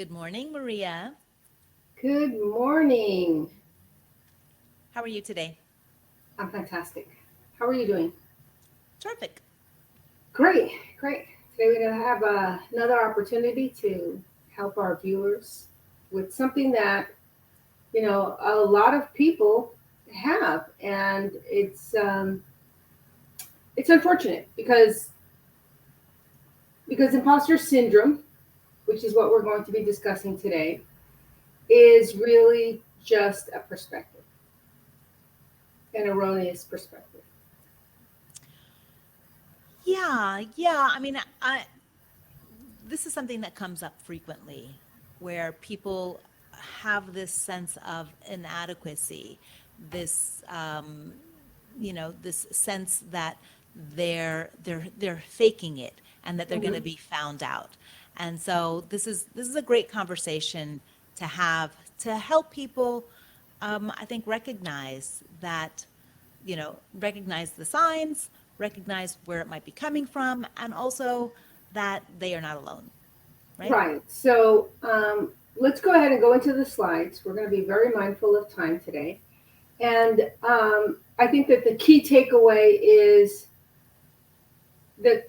Good morning, Maria. Good morning. How are you today? I'm fantastic. How are you doing? Terrific. Great, great. Today we're going to have another opportunity to help our viewers with something that, a lot of people have. And it's unfortunate because imposter syndrome, which is what we're going to be discussing today, is really just a perspective, an erroneous perspective. Yeah. This is something that comes up frequently where people have this sense of inadequacy, this, this sense that they're faking it and that they're going to Hmm. be found out. And so this is a great conversation to have to help people, I think, recognize the signs, recognize where it might be coming from, and also that they are not alone, right? Right. So let's go ahead and go into the slides. We're going to be very mindful of time today. And I think that the key takeaway is that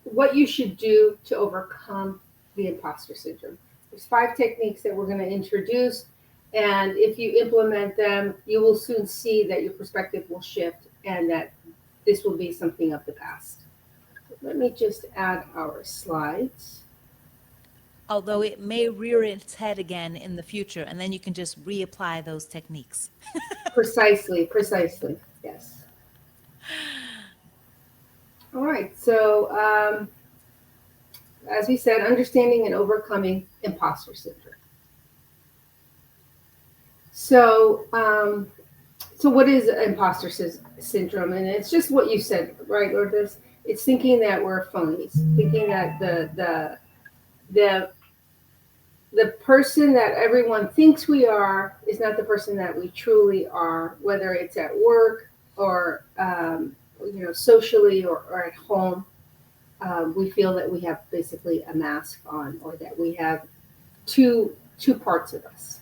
what you should do to overcome the imposter syndrome. There's 5 techniques that we're going to introduce. And if you implement them, you will soon see that your perspective will shift and that this will be something of the past. Let me just add our slides. Although it may rear its head again in the future, and then you can just reapply those techniques. Precisely, precisely. Yes. All right. So, as we said, understanding and overcoming imposter syndrome. So, what is imposter syndrome? And it's just what you said, right, Lourdes? It's thinking that we're phonies, thinking that the the person that everyone thinks we are is not the person that we truly are, whether it's at work or socially or at home. We feel that we have basically a mask on, or that we have two parts of us.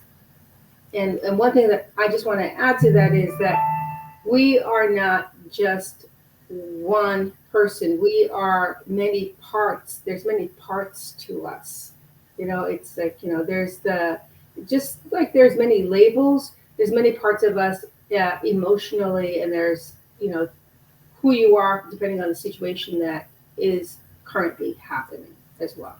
And one thing that I just want to add to that is that we are not just one person. We are many parts. There's many parts to us. It's like, there's just like there's many labels, there's many parts of us, emotionally, and there's, who you are depending on the situation that is currently happening as well.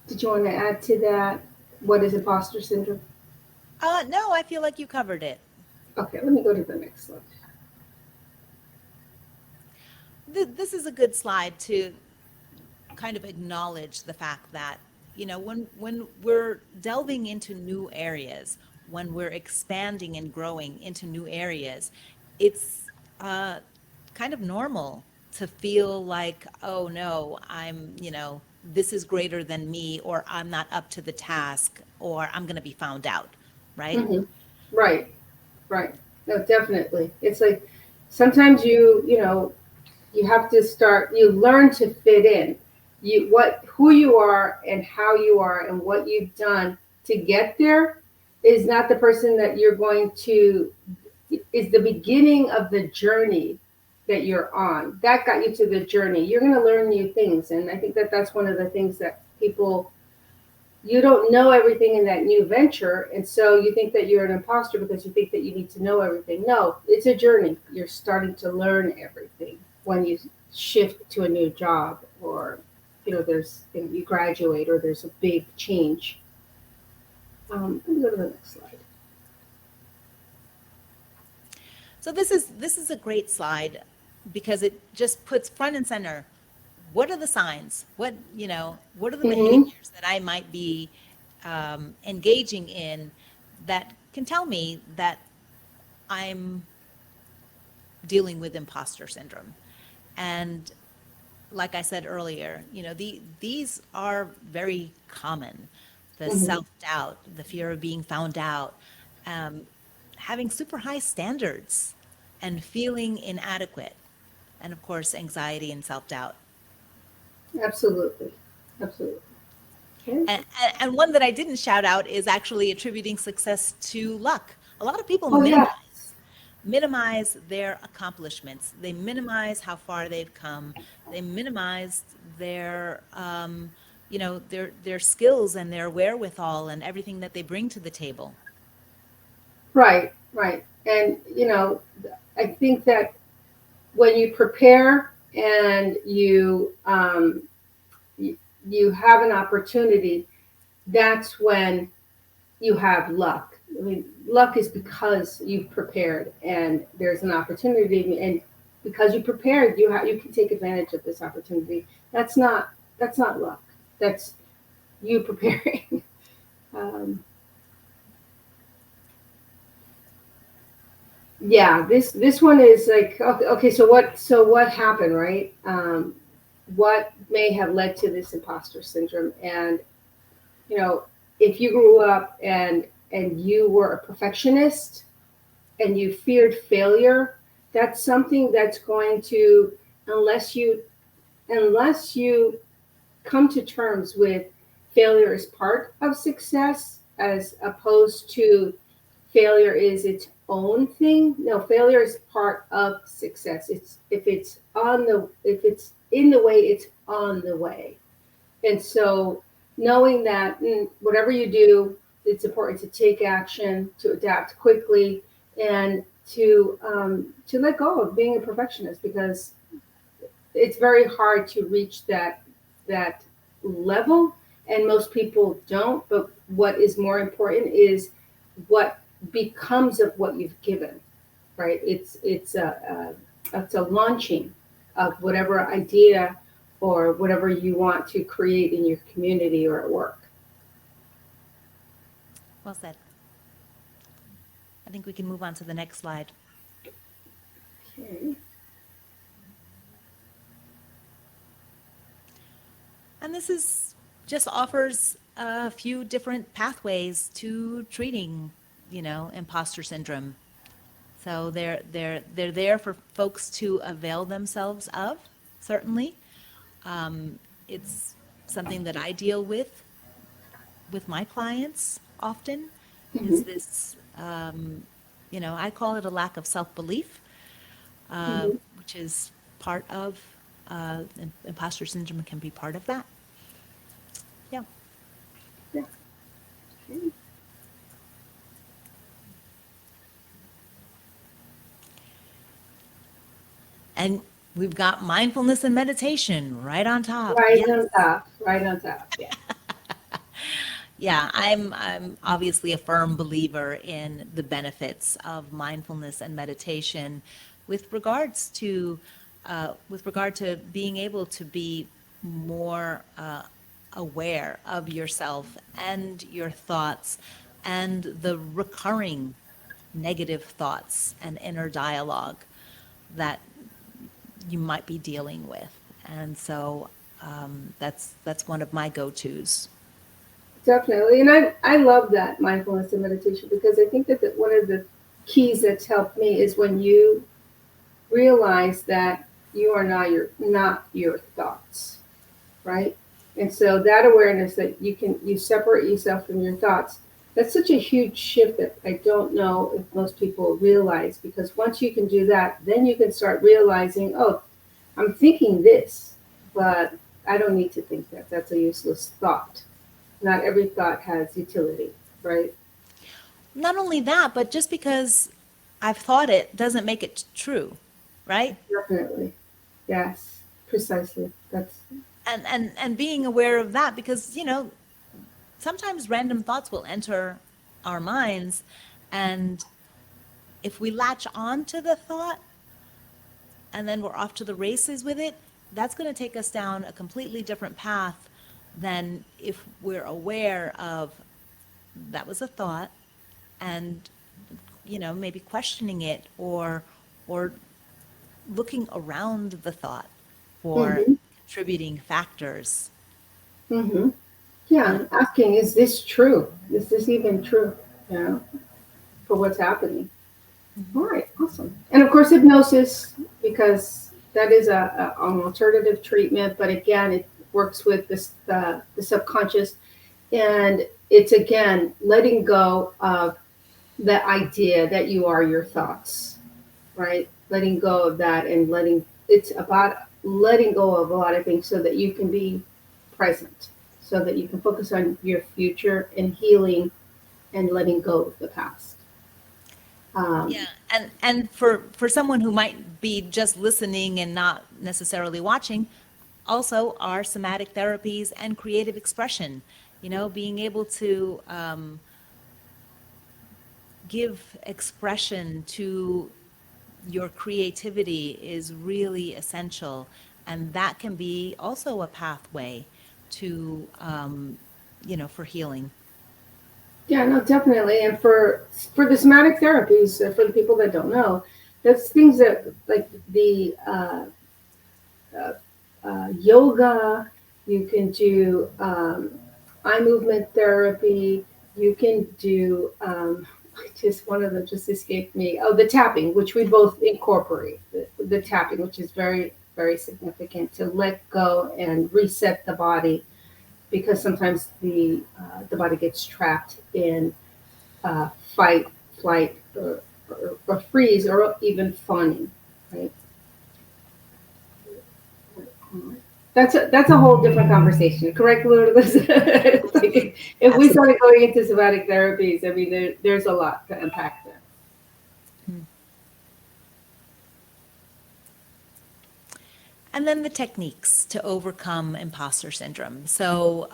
Did you want to add to that? What is imposter syndrome? No, I feel like you covered it. Okay, let me go to the next slide. This is a good slide to kind of acknowledge the fact that, when we're delving into new areas, when we're expanding and growing into new areas, it's kind of normal to feel like, oh no, this is greater than me, or I'm not up to the task, or I'm going to be found out, right? Hmm. Right, right. No, definitely. It's like sometimes you have to start. You learn to fit in. Who you are and how you are and what you've done to get there is not the person that you're going to. Is the beginning of the journey that you're on. That got you to the journey. You're going to learn new things, and I think that that's one of the things that people. You don't know everything in that new venture, and so you think that you're an imposter because you think that you need to know everything. No, it's a journey. You're starting to learn everything when you shift to a new job, or you graduate, or there's a big change. Let me go to the next slide. So this is a great slide because it just puts front and center, what are the signs? What are the Hmm. behaviors that I might be engaging in that can tell me that I'm dealing with imposter syndrome? And like I said earlier, these are very common. The Hmm. self-doubt, the fear of being found out, um, having super high standards and feeling inadequate, and of course, anxiety and self-doubt. Absolutely. Absolutely. Okay. And one that I didn't shout out is actually attributing success to luck. A lot of people Oh, yeah. minimize their accomplishments. They minimize how far they've come. They minimize their, their skills and their wherewithal and everything that they bring to the table. Right, right. And, I think that when you prepare and you have an opportunity, that's when you have luck. I mean, luck is because you've prepared and there's an opportunity, and because you prepared, you can take advantage of this opportunity. That's not luck. That's you preparing. um, yeah, this one is like, okay. So what happened, right? What may have led to this imposter syndrome? And you know, if you grew up and you were a perfectionist and you feared failure, that's something that's going to, unless you come to terms with failure as part of success as opposed to failure is its own thing. No, failure is part of success. It's if it's in the way, it's on the way. And so knowing that whatever you do, it's important to take action, to adapt quickly, and to let go of being a perfectionist, because it's very hard to reach that level, and most people don't. But what is more important is what becomes of what you've given, right? It's a launching of whatever idea or whatever you want to create in your community or at work. Well said. I think we can move on to the next slide. Okay. And this is just offers a few different pathways to treating, imposter syndrome. So they're there for folks to avail themselves of, certainly. It's something that I deal with my clients often, is this, I call it a lack of self-belief, which is part of imposter syndrome, can be part of that. Yeah. Yeah. Okay. And we've got mindfulness and meditation right on top. Right Yes. on top. Right on top. Yeah. Yeah, I'm obviously a firm believer in the benefits of mindfulness and meditation with regards to with regard to being able to be more aware of yourself and your thoughts and the recurring negative thoughts and inner dialogue that you might be dealing with. And so that's one of my go-tos. Definitely. And I love that mindfulness and meditation, because I think that one of the keys that's helped me is when you realize that you are not your thoughts, right? And so that awareness that you separate yourself from your thoughts, that's such a huge shift that I don't know if most people realize, because once you can do that, then you can start realizing, oh, I'm thinking this, but I don't need to think that. That's a useless thought. Not every thought has utility, right? Not only that, but just because I've thought it doesn't make it true, right? Definitely. Yes, precisely. That's And being aware of that, because sometimes random thoughts will enter our minds, and if we latch on to the thought and then we're off to the races with it, that's going to take us down a completely different path than if we're aware of that was a thought, and maybe questioning it or looking around the thought for hmm contributing factors. hmm yeah. And asking, is this true? Is this even true? You know, for what's happening. All right, awesome. And of course, hypnosis, because that is an alternative treatment. But again, works with the subconscious, and it's again letting go of the idea that you are your thoughts, right? Letting go of that, and it's about letting go of a lot of things so that you can be present, so that you can focus on your future and healing and letting go of the past. Yeah, and for someone who might be just listening and not necessarily watching, also our somatic therapies and creative expression, being able to give expression to your creativity is really essential, and that can be also a pathway to for healing. Yeah, no, definitely. And for the somatic therapies, for the people that don't know, that's things that like the yoga. You can do eye movement therapy. You can do just one of them just escaped me. Oh, the tapping, which we both incorporate. The tapping, which is very very significant to let go and reset the body, because sometimes the body gets trapped in fight, flight, or freeze, or even fawning, right? That's a whole different conversation, correct, Lourdes? Like if we started going into somatic therapies, I mean, there's a lot to unpack there. And then the techniques to overcome imposter syndrome. So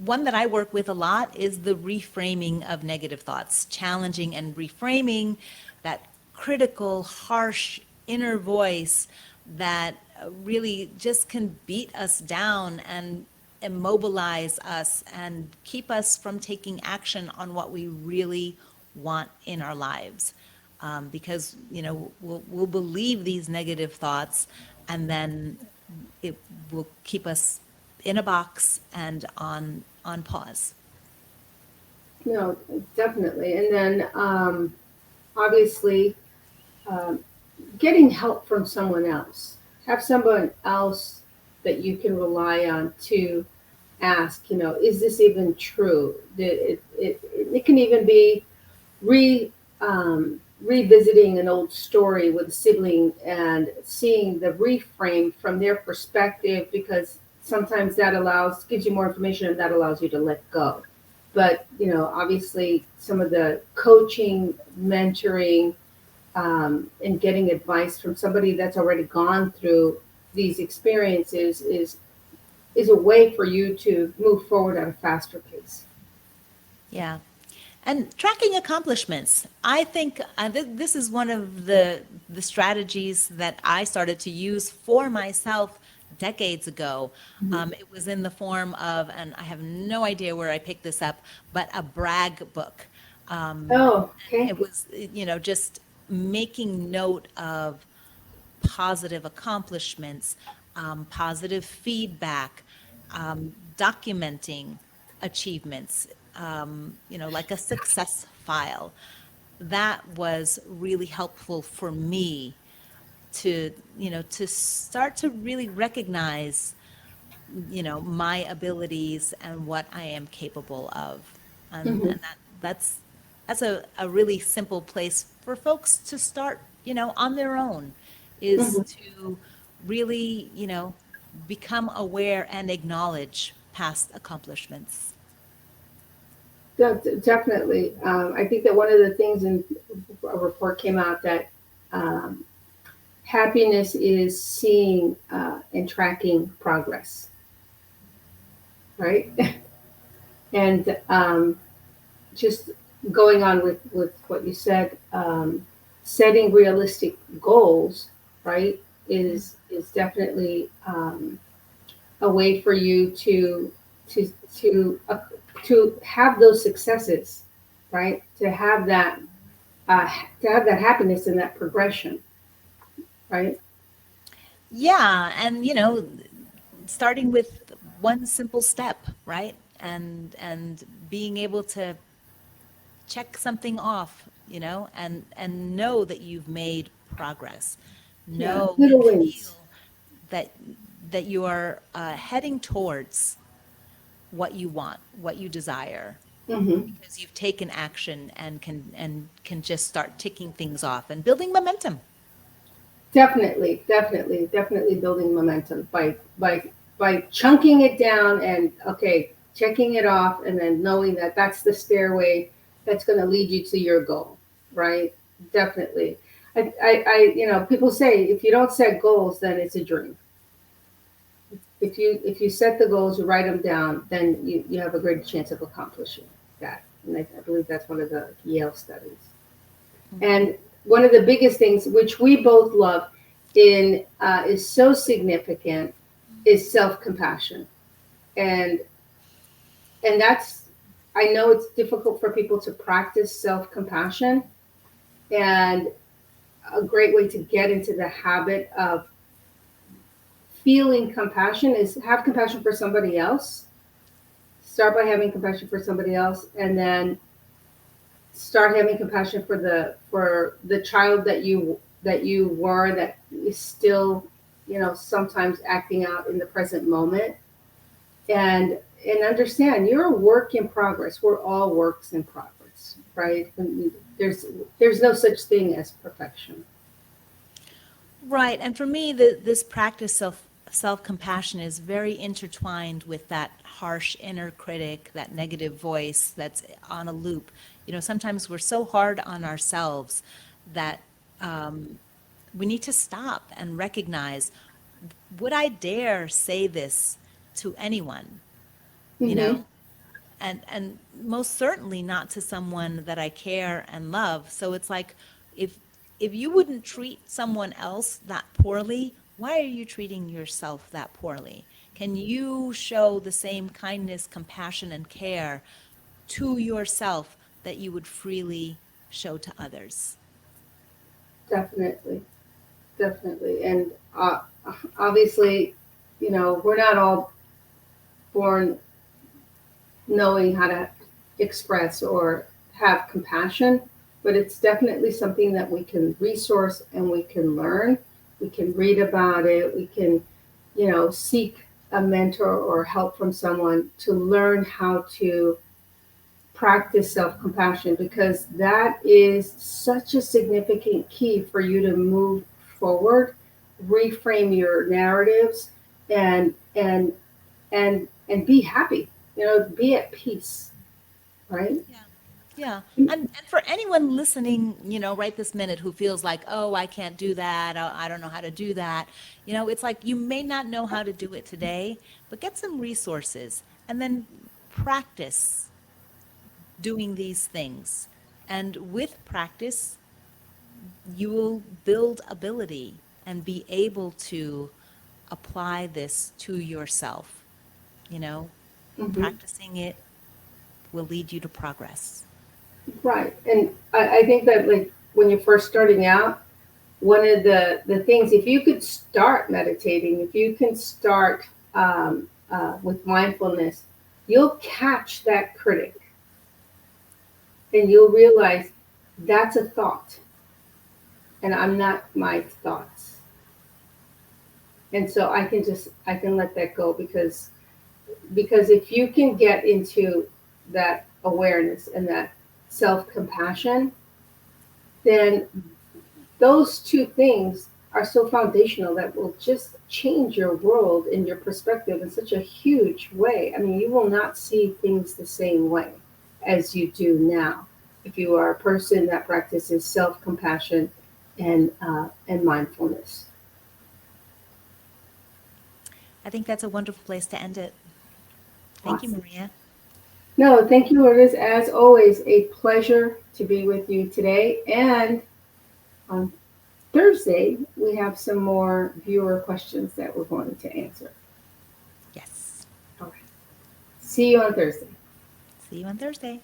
one that I work with a lot is the reframing of negative thoughts, challenging and reframing that critical, harsh inner voice that really just can beat us down and immobilize us and keep us from taking action on what we really want in our lives. Because we'll believe these negative thoughts, and then it will keep us in a box and on pause. No, definitely. And then obviously getting help from someone else. Have someone else that you can rely on to ask, is this even true? It can even be revisiting an old story with a sibling and seeing the reframe from their perspective, because sometimes that gives you more information, and that allows you to let go. But obviously some of the coaching, mentoring, and getting advice from somebody that's already gone through these experiences is a way for you to move forward at a faster pace. Yeah. And tracking accomplishments. I think this is one of the strategies that I started to use for myself decades ago. It was in the form of, and I have no idea where I picked this up, but a brag book. Oh, okay. It was, just making note of positive accomplishments, positive feedback, documenting achievements, like a success file. That was really helpful for me to start to really recognize, my abilities and what I am capable of. And that's a really simple place for folks to start, on their own, is to really, become aware and acknowledge past accomplishments. Definitely. I think that one of the things in a report came out that happiness is seeing and tracking progress, right? And just going on with what you said, setting realistic goals, right, is definitely a way for you to have those successes, right? To have that happiness and that progression, right? Yeah, and starting with one simple step, right? And being able to check something off, and know that you've made progress. Yeah, Know little and wins. feel that that you are heading towards what you want, what you desire, because you've taken action and can just start ticking things off and building momentum. Definitely, definitely, definitely building momentum by chunking it down and okay, checking it off, and then knowing that that's the stairway that's going to lead you to your goal, right? Definitely. People say if you don't set goals, then it's a dream. If you set the goals, you write them down, then you have a great chance of accomplishing that. And I believe that's one of the Yale studies. And one of the biggest things, which we both love, is so significant, is self-compassion, and that's, I know it's difficult for people to practice self-compassion, and a great way to get into the habit of feeling compassion is have compassion for somebody else. Start by having compassion for somebody else, and then start having compassion for the child that you were, that is still, sometimes acting out in the present moment, and understand you're a work in progress. We're all works in progress, right? And there's no such thing as perfection. Right. And for me, this practice of self-compassion is very intertwined with that harsh inner critic, that negative voice that's on a loop. Sometimes we're so hard on ourselves that we need to stop and recognize, would I dare say this to anyone? And most certainly not to someone that I care and love. So it's like, if you wouldn't treat someone else that poorly, why are you treating yourself that poorly? Can you show the same kindness, compassion, and care to yourself that you would freely show to others? Definitely, definitely. And obviously, we're not all born knowing how to express or have compassion, but it's definitely something that we can resource and we can learn. We can read about it. We can, seek a mentor or help from someone to learn how to practice self-compassion, because that is such a significant key for you to move forward, reframe your narratives, and be happy, be at peace, right? Yeah. And for anyone listening, right this minute, who feels like, oh, I can't do that, oh, I don't know how to do that, it's like you may not know how to do it today, but get some resources and then practice doing these things. And with practice, you will build ability and be able to apply this to yourself. Practicing it will lead you to progress. Right. And I think that, like, when you're first starting out, one of the things, if you could start meditating, if you can start with mindfulness, you'll catch that critic and you'll realize that's a thought and I'm not my thoughts. And so I can let that go, because if you can get into that awareness and that self-compassion, then those two things are so foundational that will just change your world and your perspective in such a huge way. I mean, you will not see things the same way as you do now if you are a person that practices self-compassion and mindfulness. I think that's a wonderful place to end it. Thank you, Maria. No, thank you, Lourdes. As always, a pleasure to be with you today. And on Thursday, we have some more viewer questions that we're going to answer. Yes. All right. See you on Thursday. See you on Thursday.